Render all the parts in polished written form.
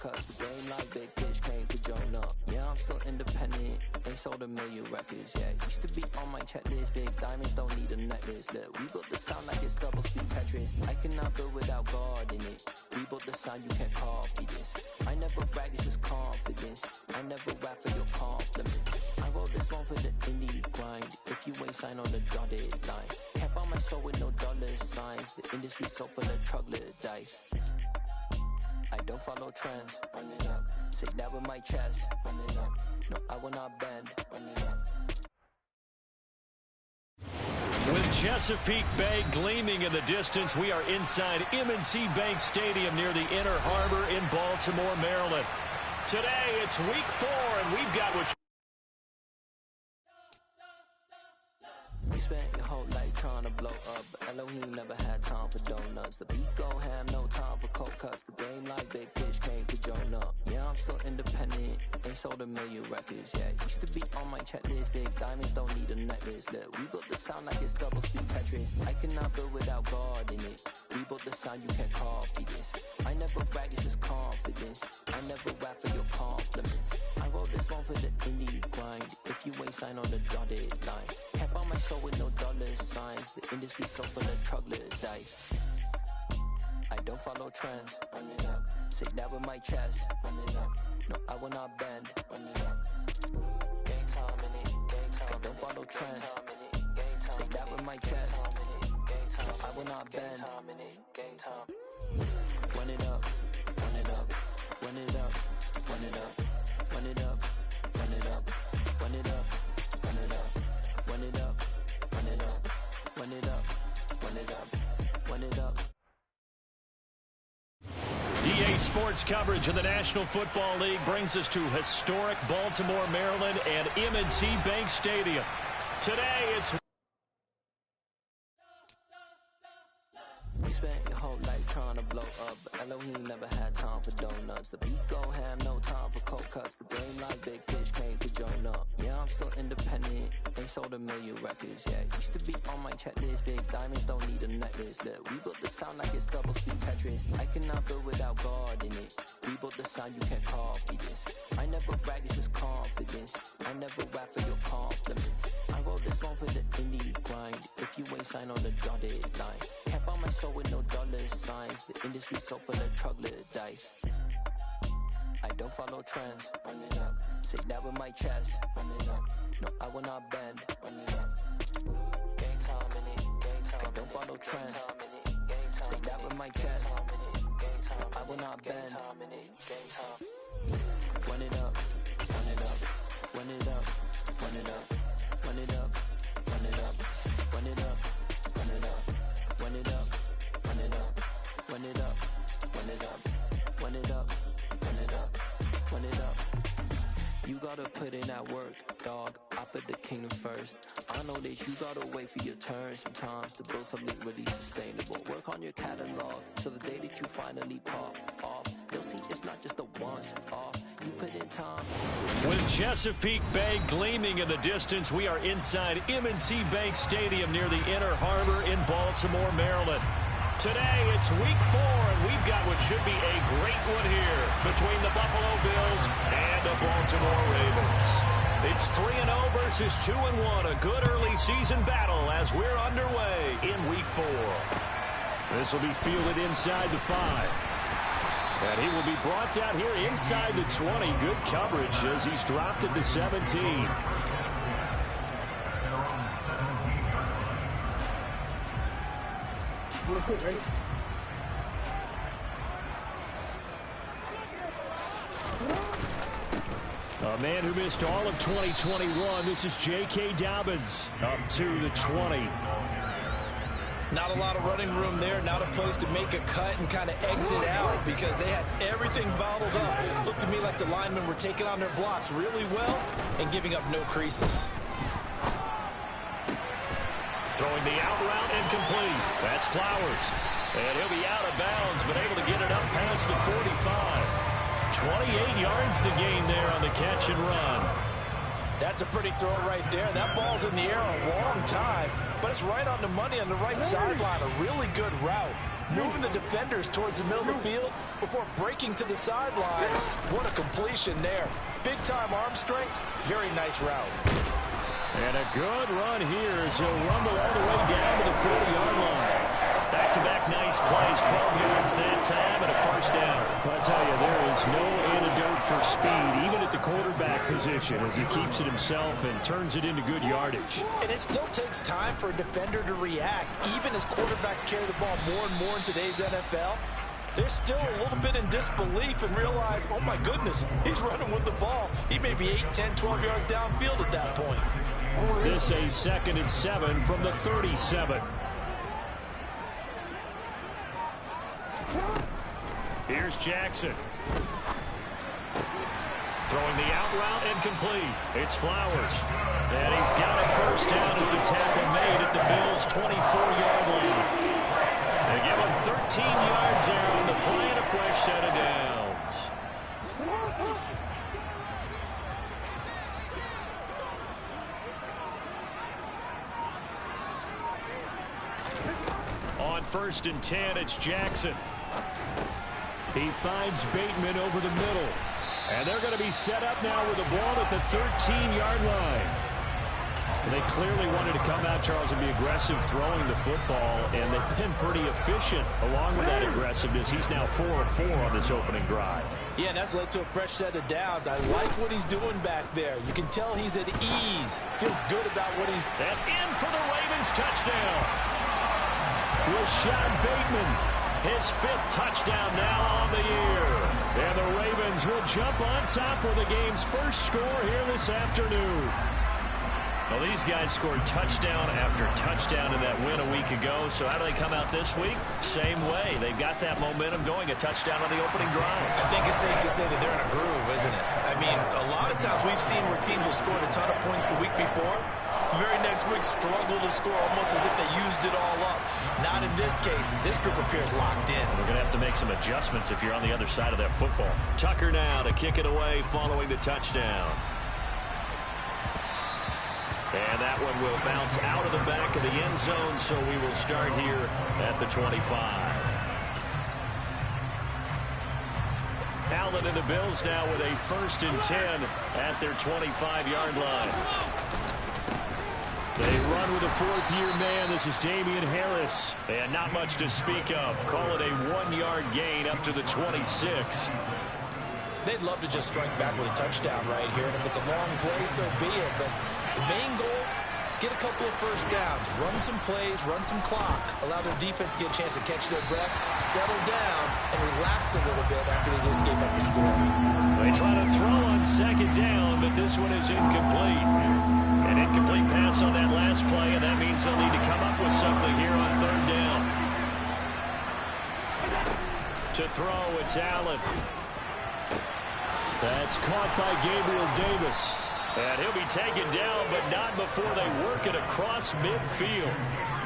cuts. The game like big pitch came to join up. Yeah, I'm still independent. Ain't sold a million records yet. Used to be on my checklist. Big diamonds don't need a necklace. Look, we built the sound like it's double speed Tetris. I cannot build without God in it. We built the sound, you can't copy this. I never brag, it's just confidence. I never rap for your compliments. I wrote this one for the indie grind. If you ain't signed on the dotted line, can't buy my soul with no dollar signs. The industry so full of troglodytes. I don't follow trends. Run it up. Say that with my chest. Run it up. No, I will not bend. Run it up. With Chesapeake Bay gleaming in the distance, we are inside M&T Bank Stadium near the Inner Harbor in Baltimore, Maryland. Today, it's week 4, and we've got what You spent your whole life trying to blow up, but Elohim never had time for donuts. The beat go ham, no time for cold cuts. The game like big pitch came to join up. Yeah, I'm still independent. Ain't sold a million records yet. Used to be on my checklist. Big diamonds don't need a necklace. Look, we built the sound like it's double speed Tetris. I cannot build without God in it. We built the sound, you can't copy this. I never brag, it's just confidence. I never rap for your compliments. I wrote this one for the indie grind. If you ain't signed on the dotted line, can't buy my soul with no dollar signs. The industry so full of troglodytes. I don't follow trends. Run it up. Say that with my chest. Run it up. No, I will not bend. Run it up. Gang time in it. Gang time. I don't follow trends. Say that with my chest. No, I will not bend. Gang time. Run it up. Run it up. Run it up. Run it up. Run it up. Run it up. Run it up. Run it up. Run it up. Run it up. Run it up. Run it up. Run it up. EA Sports coverage of the National Football League brings us to historic Baltimore, Maryland, and M&T Bank Stadium. Today, it's You spent your whole life trying to blow up, but Elohim never had time for donuts. The beat go ham, no time for cold cuts. The game like big pitch came to join up. Yeah, I'm still independent. Ain't sold a million records yet. Used to be on my checklist. Big diamonds don't need a necklace. Look, we built the sound like it's double speed Tetris. I cannot build without God in it. We built the sound, you can't copy this. I never brag, it's just confidence. I never rap for your compliments. I wrote this one for the indie grind. If you ain't signed on the dotted line, can't buy my soul with no dollar signs. The industry so full of troglodytes. I don't follow trends. Run it up. Say that with my chest. Run it up. No, I will not bend. Run it up. Gang time in it. Gang time. I don't follow trends. Say that with my chest. No, I will not bend. Gang time. Run it up. Run it up. Run it up. Run it up. Run it up. Run it up. Run it up. Run it up. Run it up. Run it up. Run it up. Run it up. Run it up. Run it up. Run it up. You gotta put in that work, dog. I put the kingdom first. I know that you gotta wait for your turn sometimes to build something really sustainable. Work on your catalog so the day that you finally pop off, you'll see it's not just a once off. You put in time. with Chesapeake Bay gleaming in the distance. We are inside M&T Bank Stadium near the Inner Harbor in Baltimore, Maryland. Today, it's week 4, and we've got what should be a great one here between the Buffalo Bills and the Baltimore Ravens. It's 3-0 versus 2-1, a good early season battle as we're underway in week 4. This will be fielded inside the 5. And he will be brought down here inside the 20. Good coverage as he's dropped at the 17. Ready? A man who missed all of 2021. This is J.K. Dobbins up to the 20. Not a lot of running room there, not a place to make a cut and kind of exit out because they had everything bottled up. Looked to me like the linemen were taking on their blocks really well and giving up no creases. Throwing the out route incomplete. That's Flowers. And he'll be out of bounds, but able to get it up past the 45. 28 yards the gain there on the catch and run. That's a pretty throw right there. That ball's in the air a long time, but it's right on the money on the right sideline. A really good route. moving the defenders towards the middle of the field before breaking to the sideline. What a completion there. Big-time arm strength. Very nice route. And a good run here as he'll rumble all the way down to the 40-yard line. Back-to-back nice plays, 12 yards that time, and a first down. I'll tell you, there is no antidote for speed, even at the quarterback position, as he keeps it himself and turns it into good yardage. And it still takes time for a defender to react, even as quarterbacks carry the ball more and more in today's NFL. They're still a little bit in disbelief and realize, oh my goodness, he's running with the ball. He may be 8, 10, 12 yards downfield at that point. This a 2nd and 7 from the 37. Here's Jackson. Throwing the out route incomplete. It's Flowers. And he's got a first down as the tackle made at the Bills' 24-yard line. They give him 13 yards there on the play and a fresh set of downs. On 1st and 10, it's Jackson. He finds Bateman over the middle. And they're going to be set up now with the ball at the 13-yard line. They clearly wanted to come out, Charles, and be aggressive throwing the football, and they've been pretty efficient along with that aggressiveness. He's now 4 of 4 on this opening drive. Yeah, and that's led to a fresh set of downs. I like what he's doing back there. You can tell he's at ease. Feels good about what he's... And in for the Ravens touchdown. Rashad Bateman, his 5th touchdown now on the year. And the Ravens will jump on top with the game's first score here this afternoon. Well, these guys scored touchdown after touchdown in that win a week ago. So how do they come out this week? Same way. They've got that momentum going, a touchdown on the opening drive. I think it's safe to say that they're in a groove, isn't it? I mean, a lot of times we've seen where teams have scored a ton of points the week before. The very next week struggle to score almost as if they used it all up. Not in this case. This group appears locked in. We're going to have to make some adjustments if you're on the other side of that football. Tucker now to kick it away following the touchdown. And that one will bounce out of the back of the end zone, so we will start here at the 25. Allen and the Bills now with a 1st and 10 at their 25-yard line. They run with a 4th-year man. This is Damian Harris. And not much to speak of. Call it a 1-yard gain up to the 26. They'd love to just strike back with a touchdown right here. And if it's a long play, so be it. But the main goal, get a couple of first downs. Run some plays, run some clock. Allow their defense to get a chance to catch their breath, settle down, and relax a little bit after they just gave up the score. They try to throw on 2nd down, but this one is incomplete. An incomplete pass on that last play, and that means they'll need to come up with something here on 3rd down. To throw, it's Allen. That's caught by Gabriel Davis. And he'll be taken down, but not before they work it across midfield.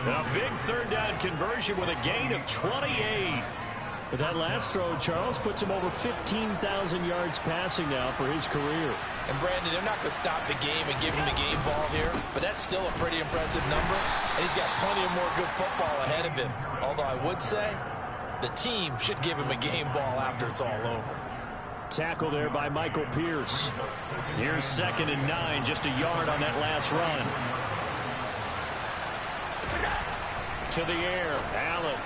A big 3rd down conversion with a gain of 28. But that last throw, Charles, puts him over 15,000 yards passing now for his career. And, Brandon, they're not going to stop the game and give him the game ball here, but that's still a pretty impressive number, and he's got plenty of more good football ahead of him. Although I would say the team should give him a game ball after it's all over. Tackle there by Michael Pierce. Here's 2nd and 9, just a yard on that last run. To the air, Allen.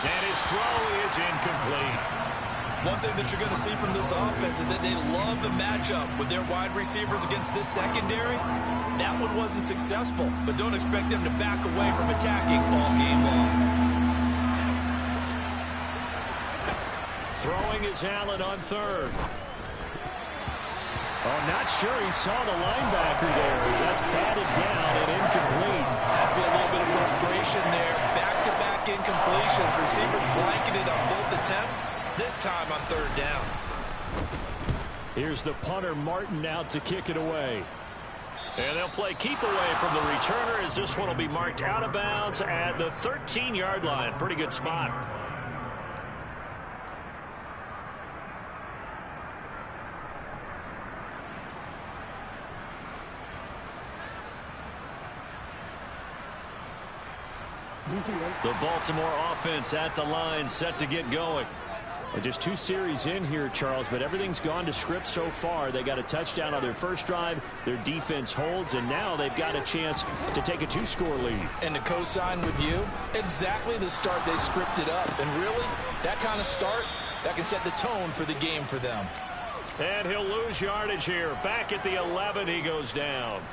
And his throw is incomplete. One thing that you're going to see from this offense is that they love the matchup with their wide receivers against this secondary. That one wasn't successful, but don't expect them to back away from attacking all game long. Throwing is Allen on 3rd. Oh, not sure he saw the linebacker there as that's batted down and incomplete. Has to be a little bit of frustration there. Back-to-back incompletions. Receivers blanketed on both attempts, this time on 3rd down. Here's the punter, Martin, out to kick it away. And they'll play keep away from the returner as this one will be marked out of bounds at the 13-yard line. Pretty good spot. The Baltimore offense at the line, set to get going. Well, just 2 series in here, Charles, but everything's gone to script so far. They got a touchdown on their first drive. Their defense holds, and now they've got a chance to take a 2-score lead. And to co-sign with you, exactly the start they scripted up. And really, that kind of start, that can set the tone for the game for them. And he'll lose yardage here. Back at the 11, he goes down.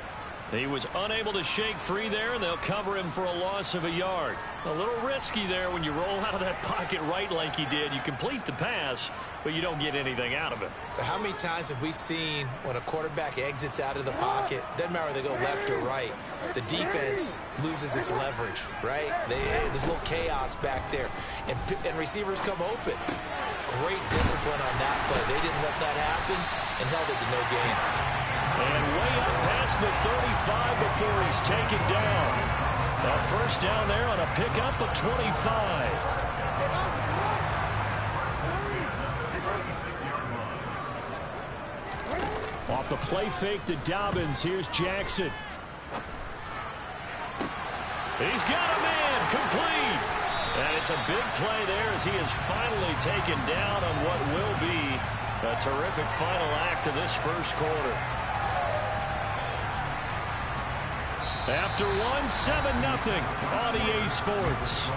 He was unable to shake free there, and they'll cover him for a loss of a yard. A little risky there when you roll out of that pocket right like he did. You complete the pass, but you don't get anything out of it. How many times have we seen when a quarterback exits out of the pocket, doesn't matter whether they go left or right, the defense loses its leverage, right? There's a little chaos back there, and receivers come open. Great discipline on that play. They didn't let that happen and held it to no gain. And way up past the 35 before he's taken down. A first down there on a pickup of 25. Off the play fake to Dobbins. Here's Jackson. He's got a man complete. And it's a big play there as he is finally taken down on what will be a terrific final act of this first quarter. After 1, 7-0 on EA Sports.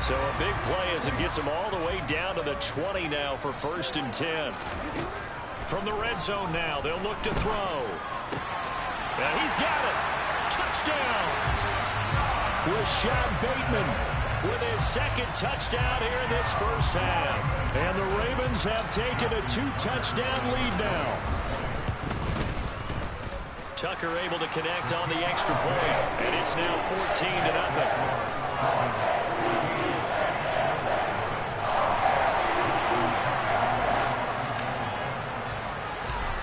So a big play as it gets him all the way down to the 20 now for 1st and 10. From the red zone now, they'll look to throw. And he's got it. Touchdown. Rashad Bateman with his 2nd touchdown here in this first half. And the Ravens have taken a 2-touchdown lead now. Tucker able to connect on the extra point, and it's now 14-0.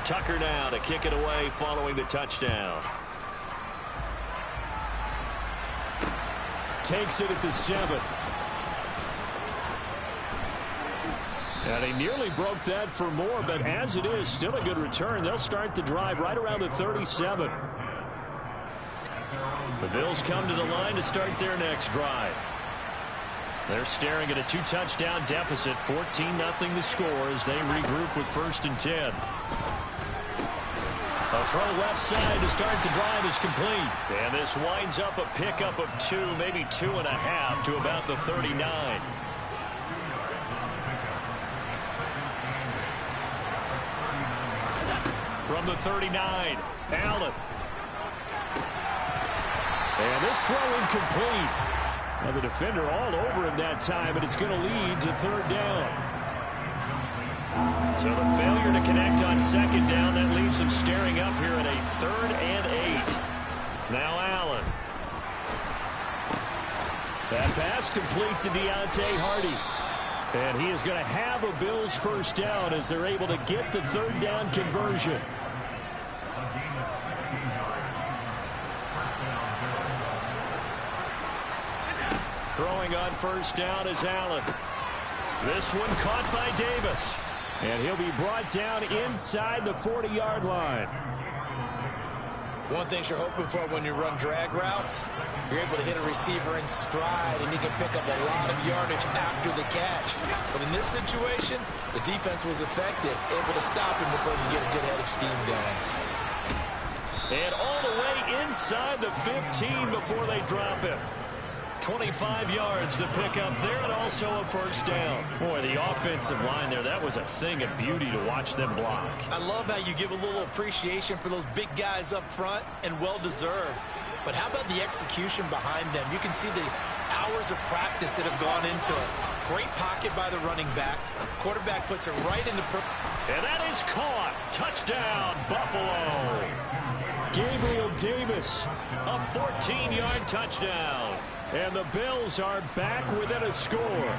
Tucker now to kick it away following the touchdown. Takes it at the 7. And he nearly broke that for more, but as it is, still a good return. They'll start the drive right around the 37. The Bills come to the line to start their next drive. They're staring at a 2-touchdown deficit, 14-0 the score as they regroup with 1st and 10. A throw left side to start the drive is complete. And this winds up a pickup of 2, maybe 2.5 to about the 39. From the 39, Allen. And this throw incomplete. And the defender all over him that time, but it's going to lead to 3rd down. So the failure to connect on 2nd down, that leaves him staring up here at a 3rd and 8. Now Allen. That pass complete to Deontay Hardy. And he is going to have a Bills first down as they're able to get the 3rd down conversion. Throwing on 1st down is Allen. This one caught by Davis. And he'll be brought down inside the 40-yard line. One thing you're hoping for when you run drag routes, you're able to hit a receiver in stride, and you can pick up a lot of yardage after the catch. But in this situation, the defense was effective, able to stop him before he could get a good head of steam going. And all the way inside the 15 before they drop him. 25 yards to pick up there, and also a first down. Boy, the offensive line there, that was a thing of beauty to watch them block. I love how you give a little appreciation for those big guys up front, and well-deserved. But how about the execution behind them? You can see the hours of practice that have gone into it. Great pocket by the running back. Quarterback puts it right into... And that is caught. Touchdown, Buffalo. Gabriel Davis, a 14-yard touchdown. And the Bills are back within a score.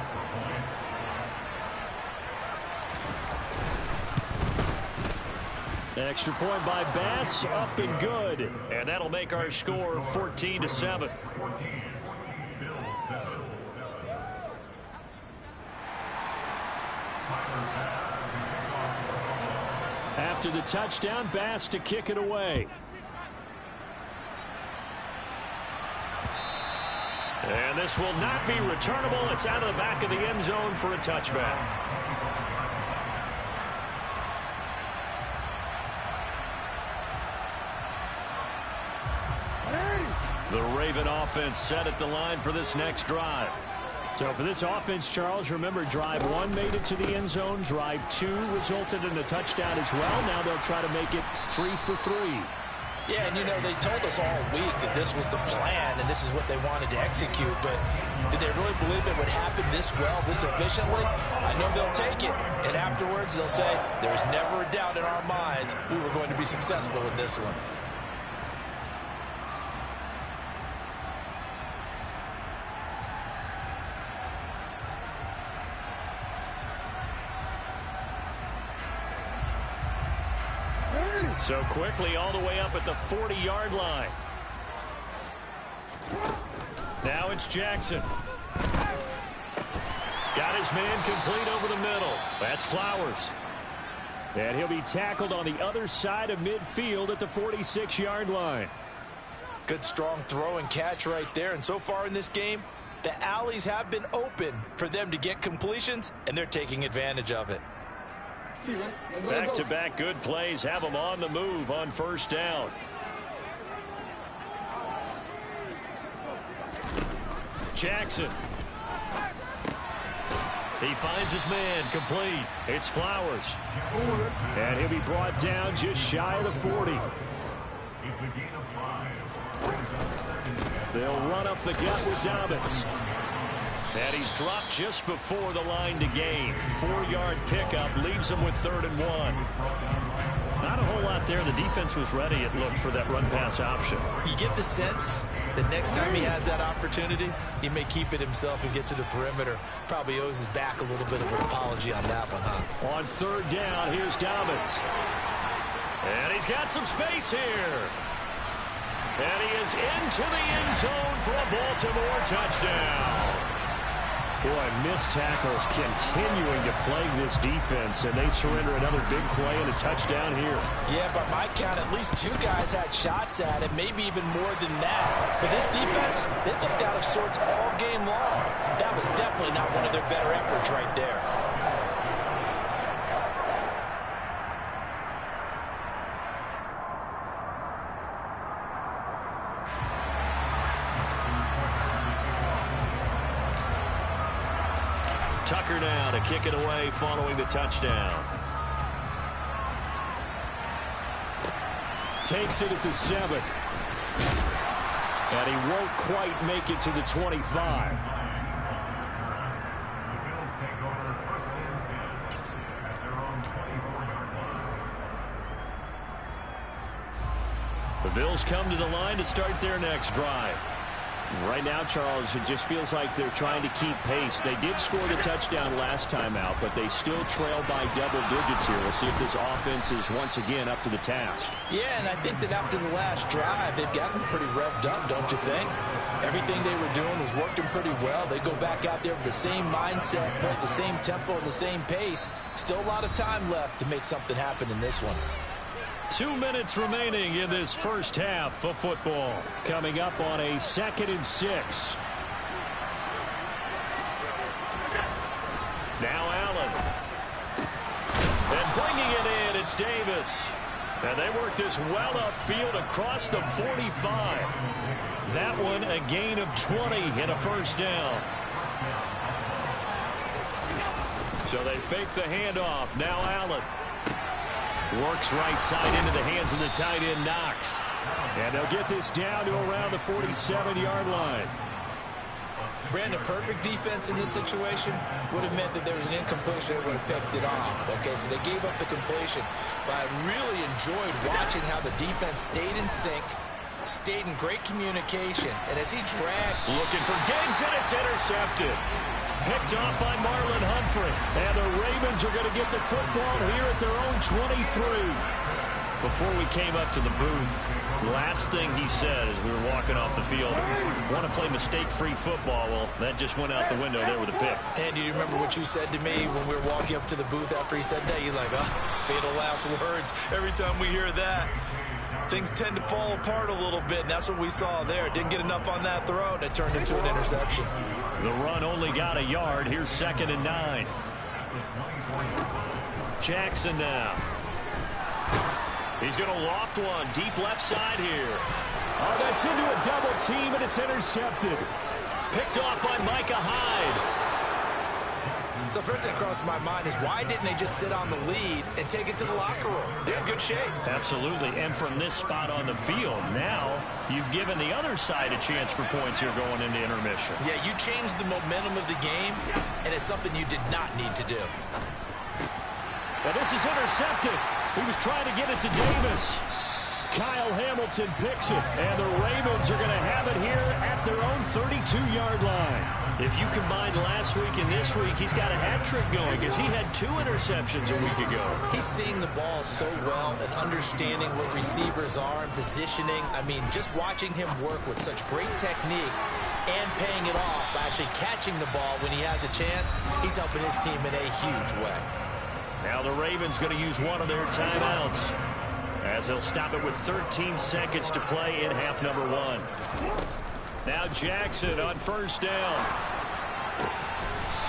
Extra point by Bass, up and good. And that'll make our score 14-7. After the touchdown, Bass to kick it away. And this will not be returnable. It's out of the back of the end zone for a touchback. The Raven offense set at the line for this next drive. So for this offense, Charles, remember drive 1 made it to the end zone. Drive 2 resulted in a touchdown as well. Now they'll try to make it 3 for 3. Yeah, and you know, they told us all week that this was the plan and this is what they wanted to execute, but did they really believe it would happen this well, this efficiently? I know they'll take it, and afterwards they'll say, there's never a doubt in our minds we were going to be successful in this one. So quickly all the way up at the 40-yard line. Now it's Jackson. Got his man complete over the middle. That's Flowers. And he'll be tackled on the other side of midfield at the 46-yard line. Good strong throw and catch right there. And so far in this game, the alleys have been open for them to get completions, and they're taking advantage of it. Back-to-back good plays have them on the move on first down. Jackson. He finds his man complete. It's Flowers. And he'll be brought down just shy of the 40. They'll run up the gut with Dobbins. And he's dropped just before the line to gain. 4-yard pickup leaves him with 3rd and 1. Not a whole lot there. The defense was ready, it looked, for that run-pass option. You get the sense that next time he has that opportunity, he may keep it himself and get to the perimeter. Probably owes his back a little bit of an apology on that one, huh? On 3rd down, here's Dobbins. And he's got some space here. And he is into the end zone for a Baltimore touchdown. Boy, missed tackles continuing to plague this defense, and they surrender another big play and a touchdown here. Yeah, by my count, at least 2 guys had shots at it, maybe even more than that. But this defense, they looked out of sorts all game long. That was definitely not one of their better efforts right there. Tucker now to kick it away following the touchdown. Takes it at the 7. And he won't quite make it to the 25. The Bills come to the line to start their next drive. Right now, Charles, it just feels like they're trying to keep pace. They did score the touchdown last time out, but they still trail by double digits here. We'll see if this offense is once again up to the task. Yeah, and I think that after the last drive, they've gotten pretty revved up, don't you think? Everything they were doing was working pretty well. They go back out there with the same mindset, play at the same tempo and the same pace. Still a lot of time left to make something happen in this one. 2 minutes remaining in this first half of football. Coming up on a 2nd and 6. Now Allen. And bringing it in, it's Davis. And they work this well upfield across the 45. That one a gain of 20 and a first down. So they fake the handoff. Now Allen. Works right side into the hands of the tight end, Knox. And they'll get this down to around the 47-yard line. Brandon, perfect defense in this situation would have meant that there was an incompletion. They would have picked it off. Okay, so they gave up the completion. But I really enjoyed watching how the defense stayed in sync, stayed in great communication. And as he dragged... Looking for Diggs, and it's intercepted. Picked off by Marlon Humphrey. And the Ravens are going to get the football here at their own 23. Before we came up to the booth, last thing he said as we were walking off the field, want to play mistake-free football. Well, that just went out the window there with a pick. And do you remember what you said to me when we were walking up to the booth after he said that? You're like, oh, fatal last words. Every time we hear that, things tend to fall apart a little bit, and that's what we saw there. Didn't get enough on that throw, and it turned into an interception. The run only got a yard. Here's 2nd and 9. Jackson now. He's going to loft one deep left side here. Oh, that's into a double team, and it's intercepted. Picked off by Micah Hyde. So first thing that crosses my mind is why didn't they just sit on the lead and take it to the locker room? They're in good shape. Absolutely. And from this spot on the field, now you've given the other side a chance for points here going into intermission. Yeah, you changed the momentum of the game, and it's something you did not need to do. But this is intercepted. He was trying to get it to Davis. Kyle Hamilton picks it, and the Ravens are going to have it here at their own 32-yard line. If you combine last week and this week, he's got a hat trick going because he had 2 interceptions a week ago. He's seeing the ball so well and understanding what receivers are and positioning. I mean, just watching him work with such great technique and paying it off by actually catching the ball when he has a chance, he's helping his team in a huge way. Now the Ravens going to use one of their timeouts as they'll stop it with 13 seconds to play in half number 1. Now Jackson on 1st down.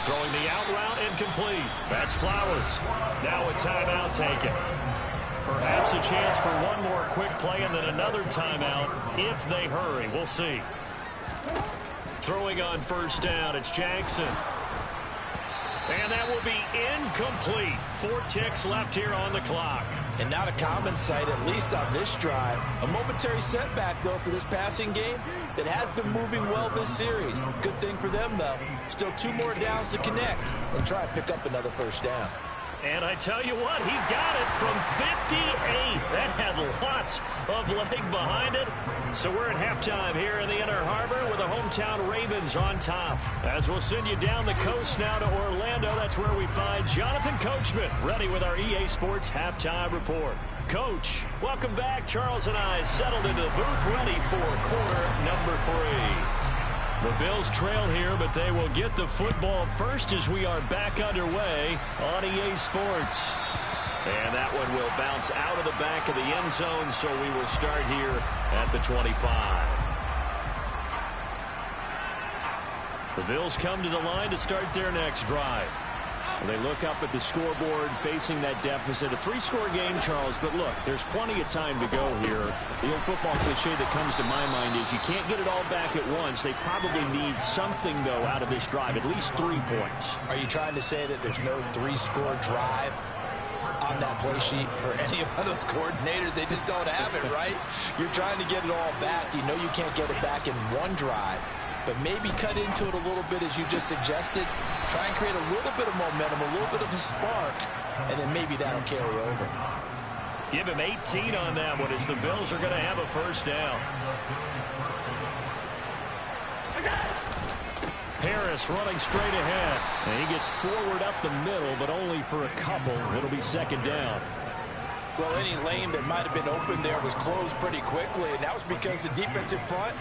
Throwing the out route incomplete. That's Flowers. Now a timeout taken. Perhaps a chance for one more quick play and then another timeout if they hurry. We'll see. Throwing on 1st down, it's Jackson. And that will be incomplete. 4 ticks left here on the clock. And not a common sight, at least on this drive. A momentary setback, though, for this passing game that has been moving well this series. Good thing for them, though. Still 2 more downs to connect and try to pick up another 1st down. And I tell you what, he got it from 58. That had lots of leg behind it. So we're at halftime here in the Inner Harbor with the hometown Ravens on top. As we'll send you down the coast now to Orlando, that's where we find Jonathan Coachman, ready with our EA Sports Halftime Report. Coach, welcome back. Charles and I settled into the booth, ready for quarter number 3. The Bills trail here, but they will get the football first as we are back underway on EA Sports. And that one will bounce out of the back of the end zone, so we will start here at the 25. The Bills come to the line to start their next drive. They look up at the scoreboard facing that deficit. A 3-score game, Charles, but look, there's plenty of time to go here. The old football cliche that comes to my mind is you can't get it all back at once. They probably need something, though, out of this drive, at least 3 points. Are you trying to say that there's no 3-score drive on that play sheet for any of those coordinators? They just don't have it, right? You're trying to get it all back. You know you can't get it back in one drive. But maybe cut into it a little bit as you just suggested. Try and create a little bit of momentum, a little bit of a spark, and then maybe that'll carry over. Give him 18 on that one as the Bills are going to have a 1st down. Harris running straight ahead. And he gets forward up the middle, but only for a couple. It'll be 2nd down. Well, any lane that might have been open there was closed pretty quickly, and that was because the defensive front,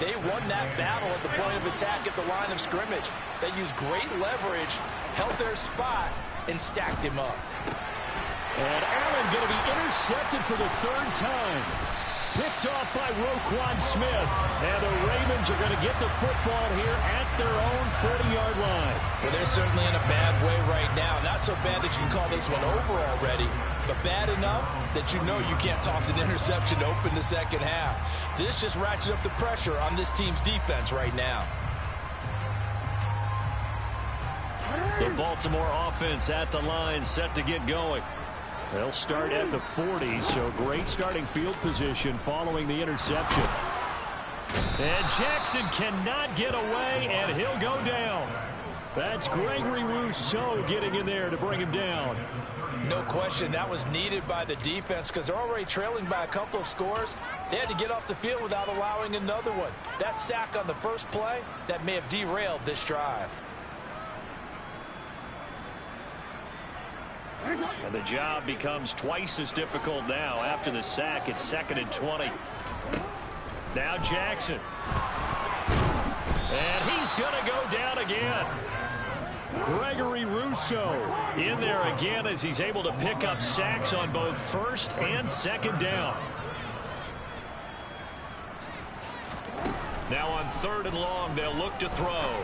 they won that battle at the point of attack at the line of scrimmage. They used great leverage, held their spot, and stacked him up. And Allen going to be intercepted for the 3rd time. Picked off by Roquan Smith. And the Ravens are going to get the football here at their own 40-yard line. Well, they're certainly in a bad way right now. Not so bad that you can call this one over already, but bad enough that you know you can't toss an interception to open the second half. This just ratchets up the pressure on this team's defense right now. The Baltimore offense at the line, set to get going. They'll start at the 40, so great starting field position following the interception. And Jackson cannot get away, and he'll go down. That's Gregory Rousseau getting in there to bring him down. No question, that was needed by the defense because they're already trailing by a couple of scores. They had to get off the field without allowing another one. That sack on the first play, that may have derailed this drive. And the job becomes twice as difficult now. After the sack, it's 2nd and 20. Now Jackson. And he's going to go down again. Gregory Rousseau in there again as he's able to pick up sacks on both 1st and 2nd down. Now on 3rd and long, they'll look to throw.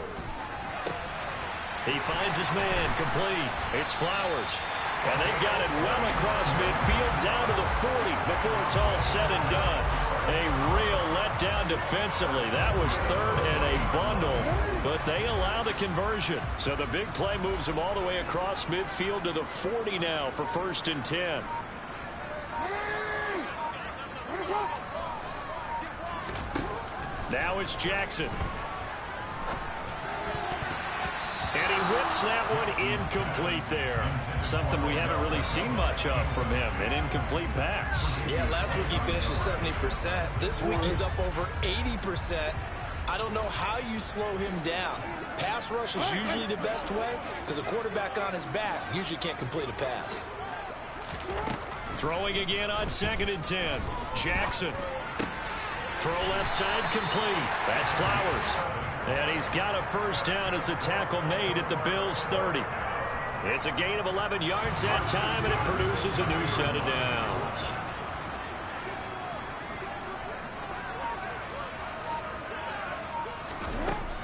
He finds his man complete. It's Flowers. And they've got it well across midfield down to the 40 before it's all said and done. A real letdown defensively. That was 3rd and a bundle, but they allow the conversion. So the big play moves them all the way across midfield to the 40 now for 1st and 10. Now it's Jackson. And he whips that one incomplete there. Something we haven't really seen much of from him, an incomplete pass. Yeah, last week he finished at 70%. This week he's up over 80%. I don't know how you slow him down. Pass rush is usually the best way because a quarterback on his back usually can't complete a pass. Throwing again on 2nd and 10. Jackson. Throw left side complete. That's Flowers. And he's got a 1st down as the tackle made at the Bills' 30. It's a gain of 11 yards that time, and it produces a new set of downs.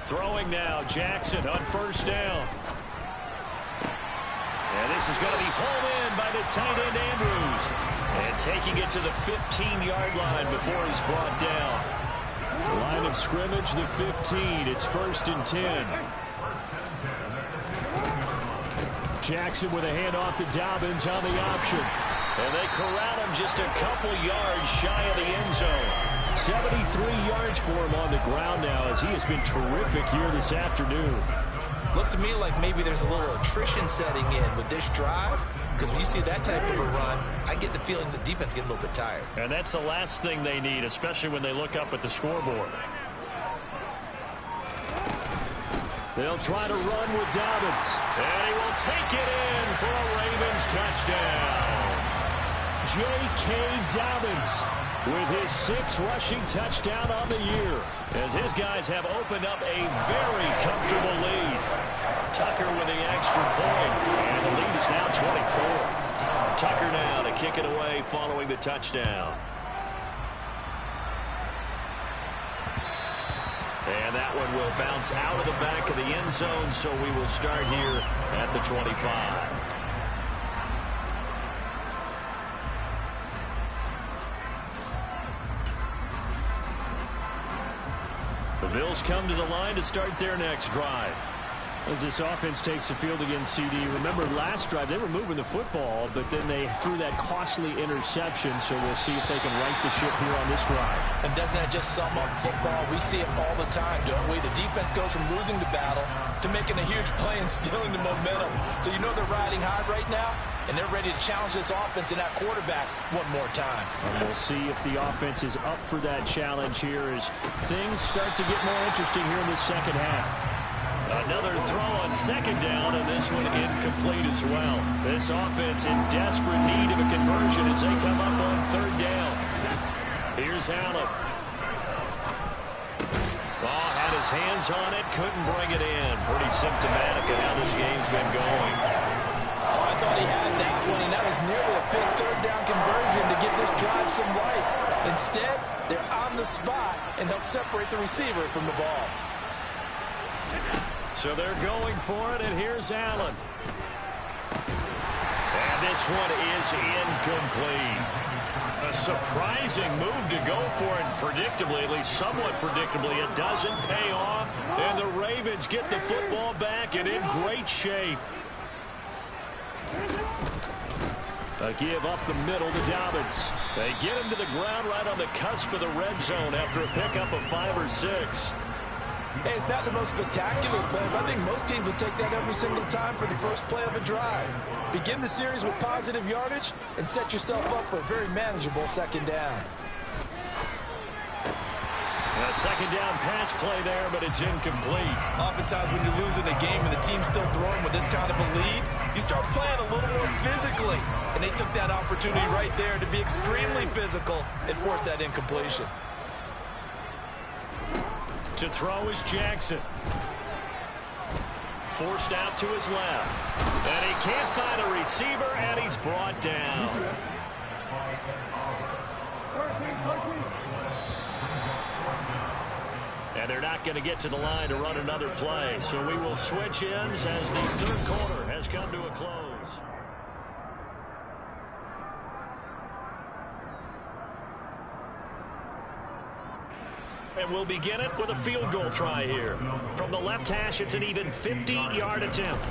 Throwing now, Jackson on 1st down. And this is going to be pulled in by the tight end Andrews. And taking it to the 15-yard line before he's brought down. Line of scrimmage, the 15. It's 1st and 10. Jackson with a handoff to Dobbins on the option. And they corral him just a couple yards shy of the end zone. 73 yards for him on the ground now as he has been terrific here this afternoon. Looks to me like maybe there's a little attrition setting in with this drive. Because when you see that type of a run, I get the feeling the defense getting a little bit tired. And that's the last thing they need, especially when they look up at the scoreboard. They'll try to run with Dobbins. And he will take it in for a Ravens touchdown. J.K. Dobbins with his 6th rushing touchdown on the year, as his guys have opened up a very comfortable lead. Tucker with the extra point, and the lead is now 24. Tucker now to kick it away following the touchdown. And that one will bounce out of the back of the end zone, so we will start here at the 25. The Bills come to the line to start their next drive. As this offense takes the field against CD, remember last drive they were moving the football, but then they threw that costly interception, so we'll see if they can right the ship here on this drive. And doesn't that just sum up football? We see it all the time, don't we? The defense goes from losing the battle to making a huge play and stealing the momentum. So you know they're riding high right now, and they're ready to challenge this offense and that quarterback one more time. And we'll see if the offense is up for that challenge here as things start to get more interesting here in the second half. Another throw on 2nd down, and this one incomplete as well. This offense in desperate need of a conversion as they come up on 3rd down. Here's Allen. Ball had his hands on it, couldn't bring it in. Pretty symptomatic of how this game's been going. Oh, I thought he had that one, and that was nearly a big 3rd down conversion to give this drive some life. Instead, they're on the spot and help separate the receiver from the ball. So they're going for it, and here's Allen. And this one is incomplete. A surprising move to go for it predictably, at least somewhat predictably. It doesn't pay off, and the Ravens get the football back and in great shape. A give up the middle to Dobbins. They get him to the ground right on the cusp of the red zone after a pickup of 5 or 6. Hey, it's not the most spectacular play, but I think most teams will take that every single time for the first play of a drive. Begin the series with positive yardage and set yourself up for a very manageable 2nd down. A second down pass play there, but it's incomplete. Oftentimes when you're losing a game and the team's still throwing with this kind of a lead, you start playing a little more physically. And they took that opportunity right there to be extremely physical and force that incompletion. To throw is Jackson. Forced out to his left. And he can't find a receiver, and he's brought down. And they're not going to get to the line to run another play. So we will switch ends as the third quarter has come to a close. And we'll begin it with a field goal try here. From the left hash, it's an even 50-yard attempt.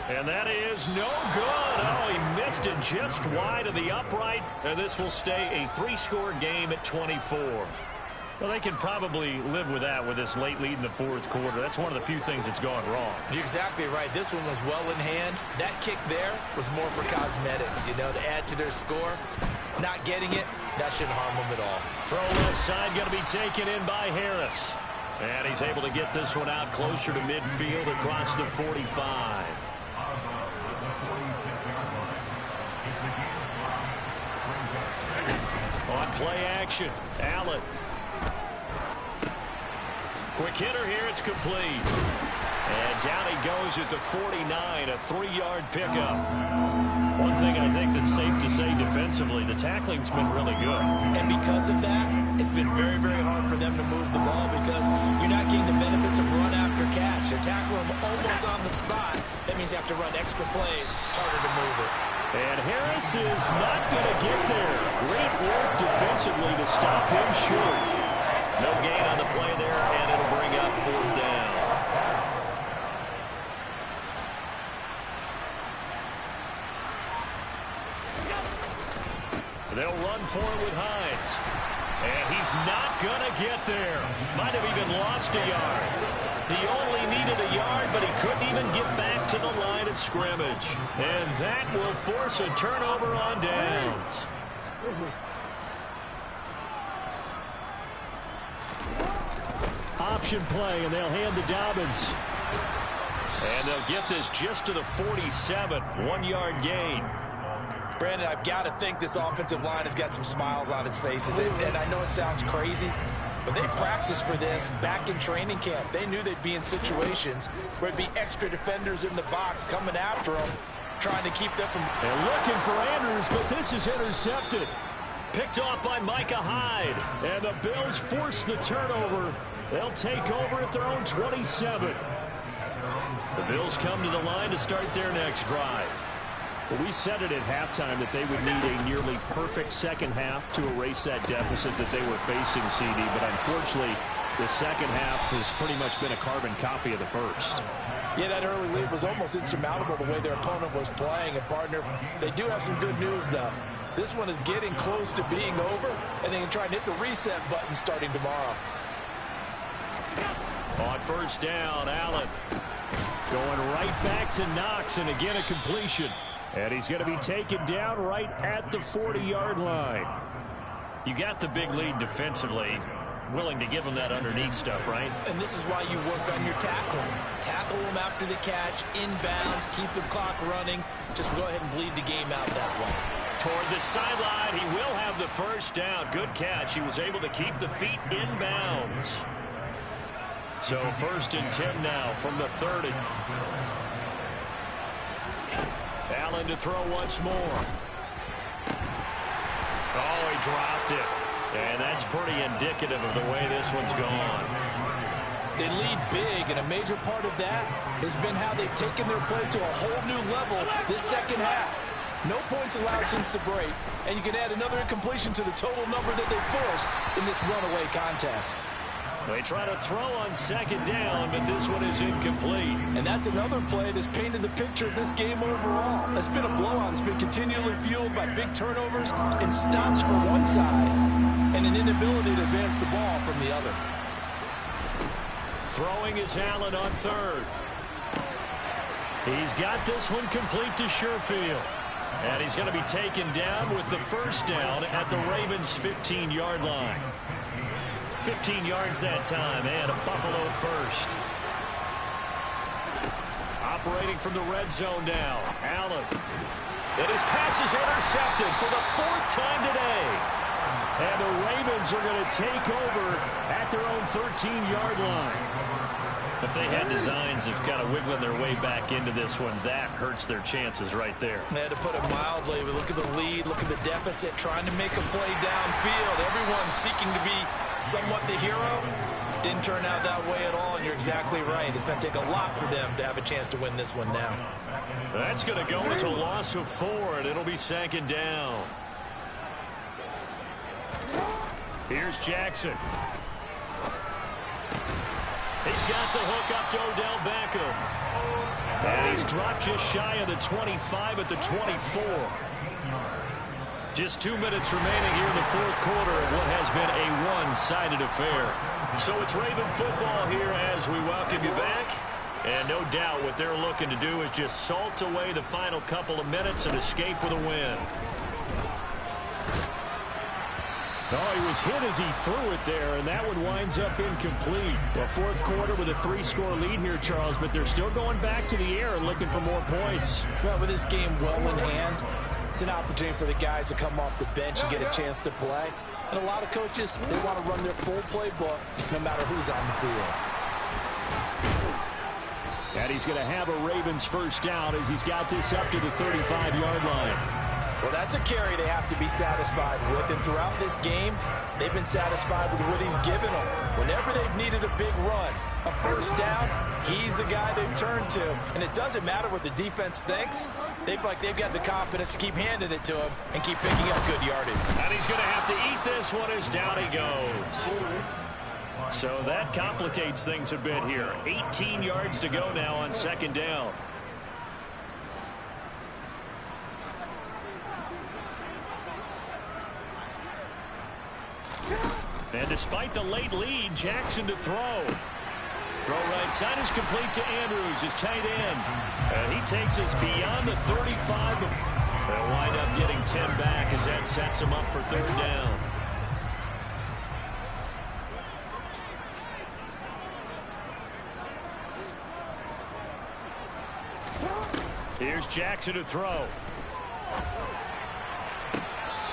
And that is no good. Oh, he missed it just wide of the upright. And this will stay a three-score game at 24. Well, they can probably live with that with this late lead in the fourth quarter. That's one of the few things that's gone wrong. You're exactly right. This one was well in hand. That kick there was more for cosmetics, you know, to add to their score. Not getting it, that shouldn't harm them at all. Throw left side going to be taken in by Harris. And he's able to get this one out closer to midfield across the 45. On play action, Allen. Quick hitter here, it's complete. And down he goes at the 49, a 3-yard pickup. One thing I think that's safe to say defensively, the tackling's been really good. And because of that, it's been very, very hard for them to move the ball because you're not getting the benefits of run after catch. They're tackling them almost on the spot. That means you have to run extra plays, harder to move it. And Harris is not going to get there. Great work defensively to stop him short. No gain on the play there, and it'll bring up fourth down. They'll run for it with Hines. And he's not going to get there. Might have even lost a yard. He only needed a yard, but he couldn't even get back to the line of scrimmage. And that will force a turnover on downs. Option play, and they'll hand to Dobbins. And they'll get this just to the 47, 1-yard gain. Brandon, I've got to think this offensive line has got some smiles on its faces. And I know it sounds crazy, but they practiced for this back in training camp. They knew they'd be in situations where there'd be extra defenders in the box coming after them, trying to keep them from... And looking for Andrews, but this is intercepted. Picked off by Micah Hyde. And the Bills force the turnover. They'll take over at their own 27. The Bills come to the line to start their next drive. Well, we said it at halftime that they would need a nearly perfect second half to erase that deficit that they were facing, CD. But unfortunately, the second half has pretty much been a carbon copy of the first. Yeah, that early lead was almost insurmountable the way their opponent was playing. And, partner, they do have some good news, though. This one is getting close to being over, and they can try and hit the reset button starting tomorrow. On first down, Allen going right back to Knox, and again a completion. And he's going to be taken down right at the 40-yard line. You got the big lead defensively. Willing to give them that underneath stuff, right? And this is why you work on your tackling. Tackle them after the catch, inbounds, keep the clock running. Just go ahead and bleed the game out that way. Toward the sideline, he will have the first down. Good catch. He was able to keep the feet in bounds. So 1st and 10 now from the 30. Allen to throw once more. Oh, he dropped it. And that's pretty indicative of the way this one's gone. They lead big, and a major part of that has been how they've taken their play to a whole new level this second half. No points allowed since the break, and you can add another incompletion to the total number that they forced in this runaway contest. They try to throw on second down, but this one is incomplete. And that's another play that's painted the picture of this game overall. It's been a blowout. It's been continually fueled by big turnovers and stops from one side and an inability to advance the ball from the other. Throwing is Allen on third. He's got this one complete to Sherfield. And he's going to be taken down with the first down at the Ravens' 15-yard line. 15 yards that time, and a Buffalo first. Operating from the red zone now, Allen. And his pass is intercepted for the 4th time today. And the Ravens are going to take over at their own 13-yard line. If they had designs of kind of wiggling their way back into this one, that hurts their chances right there. They had to put it mildly. But look at the lead, look at the deficit, trying to make a play downfield. Everyone seeking to be somewhat the hero. Didn't turn out that way at all, and you're exactly right. It's going to take a lot for them to have a chance to win this one now. That's going to go as a loss of 4, and it'll be 2nd down. Here's Jackson. He's got the hook up to Odell Beckham. And he's dropped just shy of the 25 at the 24. Just 2 minutes remaining here in the 4th quarter of what has been a one-sided affair. So it's Raven football here as we welcome you back. And no doubt what they're looking to do is just salt away the final couple of minutes and escape with a win. Oh, he was hit as he threw it there, and that one winds up incomplete. Well, 4th quarter with a 3-score lead here, Charles, but they're still going back to the air and looking for more points. Well, with this game well in hand, it's an opportunity for the guys to come off the bench and get a chance to play. And a lot of coaches, they want to run their full playbook no matter who's on the field. And he's going to have a Ravens first down as he's got this up to the 35-yard line. Well, that's a carry they have to be satisfied with. And throughout this game, they've been satisfied with what he's given them. Whenever they've needed a big run, a first down, he's the guy they've turned to. And it doesn't matter what the defense thinks. They feel like they've got the confidence to keep handing it to him and keep picking up good yardage. And he's going to have to eat this one as down he goes. So that complicates things a bit here. 18 yards to go now on 2nd down. And despite the late lead, Jackson to throw. Throw right side is complete to Andrews, his tight end. And he takes us beyond the 35. They'll wind up getting 10 back as that sets him up for 3rd down. Here's Jackson to throw.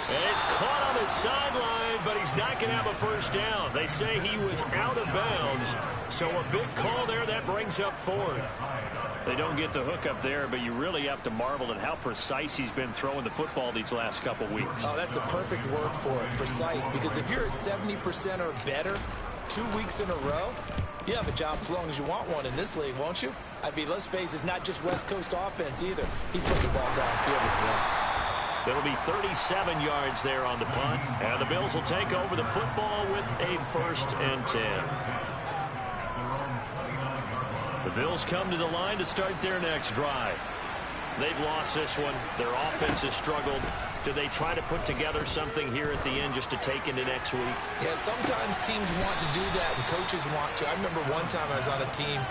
And it's caught on the sideline, but he's not going to have a first down. They say he was out of bounds, so a big call there that brings up 4th. They don't get the hook up there, but you really have to marvel at how precise he's been throwing the football these last couple weeks. Oh, that's the perfect word for it, precise, because if you're at 70% or better 2 weeks in a row, you have a job as long as you want one in this league, won't you? I mean, let's face it, it's not just West Coast offense either. He's putting the ball downfield as well. It'll be 37 yards there on the punt. And the Bills will take over the football with a 1st and 10. The Bills come to the line to start their next drive. They've lost this one. Their offense has struggled. Do they try to put together something here at the end just to take into next week? Yeah, sometimes teams want to do that and coaches want to. I remember one time I was on a team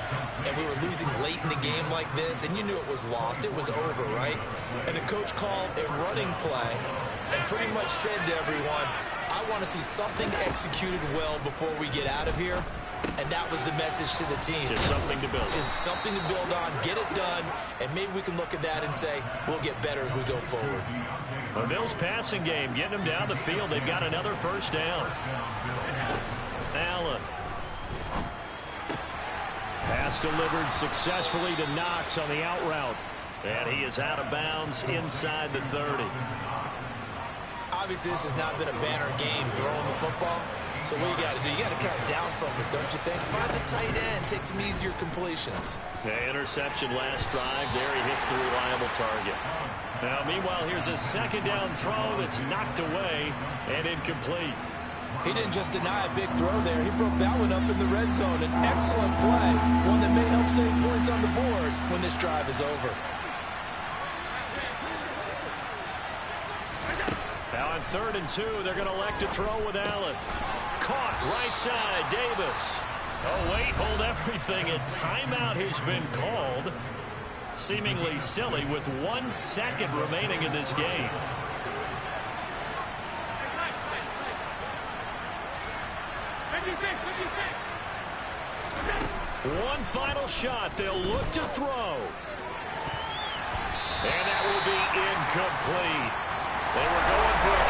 and we were losing late in the game like this, and you knew it was lost. It was over, right? And the coach called a running play and pretty much said to everyone, I want to see something executed well before we get out of here. And that was the message to the team. Just something to build. Just something to build on, get it done, and maybe we can look at that and say, we'll get better as we go forward. The Bills passing game, getting them down the field. They've got another first down. Allen. Pass delivered successfully to Knox on the out route. And he is out of bounds inside the 30. Obviously, this has not been a banner game throwing the football. So what you got to do, you got to kind of down focus, don't you think? Find the tight end, take some easier completions. The interception last drive. There he hits the reliable target. Now, meanwhile, here's a 2nd down throw that's knocked away and incomplete. He didn't just deny a big throw there. He broke that one up in the red zone. An excellent play, one that may help save points on the board when this drive is over. Now on 3rd and 2, they're going to elect to throw with Allen. Caught right side, Davis. Oh, wait, hold everything. A timeout has been called. Seemingly silly with 1 second remaining in this game. One final shot. They'll look to throw. And that will be incomplete. They were going for a